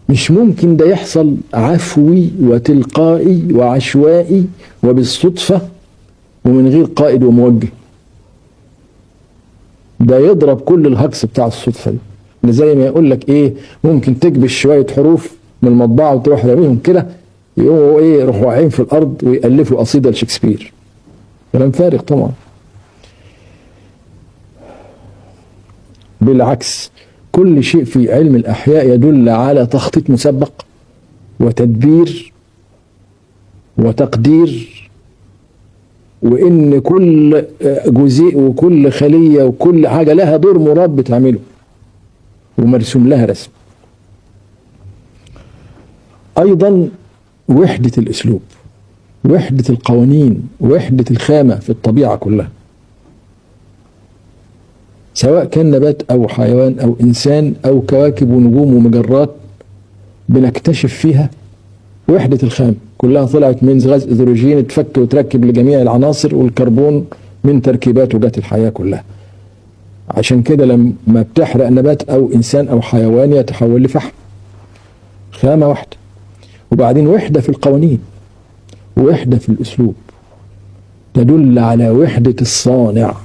مش ممكن ده يحصل عفوي وتلقائي وعشوائي وبالصدفة ومن غير قائد وموجه. ده يضرب كل الهجص بتاع الصدفة دي، اللي زي ما يقول لك ايه، ممكن تكبش شوية حروف من المطبعة وتروح راميهم كده، يقوموا ايه، يروحوا واقعين في الارض ويألفوا قصيدة لشكسبير. كلام فارغ طبعا. بالعكس، كل شيء في علم الأحياء يدل على تخطيط مسبق وتدبير وتقدير، وإن كل جزيء وكل خلية وكل حاجة لها دور مراد بتعمله ومرسوم لها رسم. أيضا وحدة الأسلوب، وحدة القوانين، وحدة الخامة في الطبيعة كلها، سواء كان نبات أو حيوان أو إنسان أو كواكب ونجوم ومجرات، بنكتشف فيها وحدة الخام. كلها طلعت من غاز هيدروجين تفك وتركب لجميع العناصر، والكربون من تركيبات وجات الحياة كلها. عشان كده لما بتحرق نبات أو إنسان أو حيوان يتحول لفحم. خامة واحدة. وبعدين وحدة في القوانين، وحدة في الأسلوب تدل على وحدة الصانع.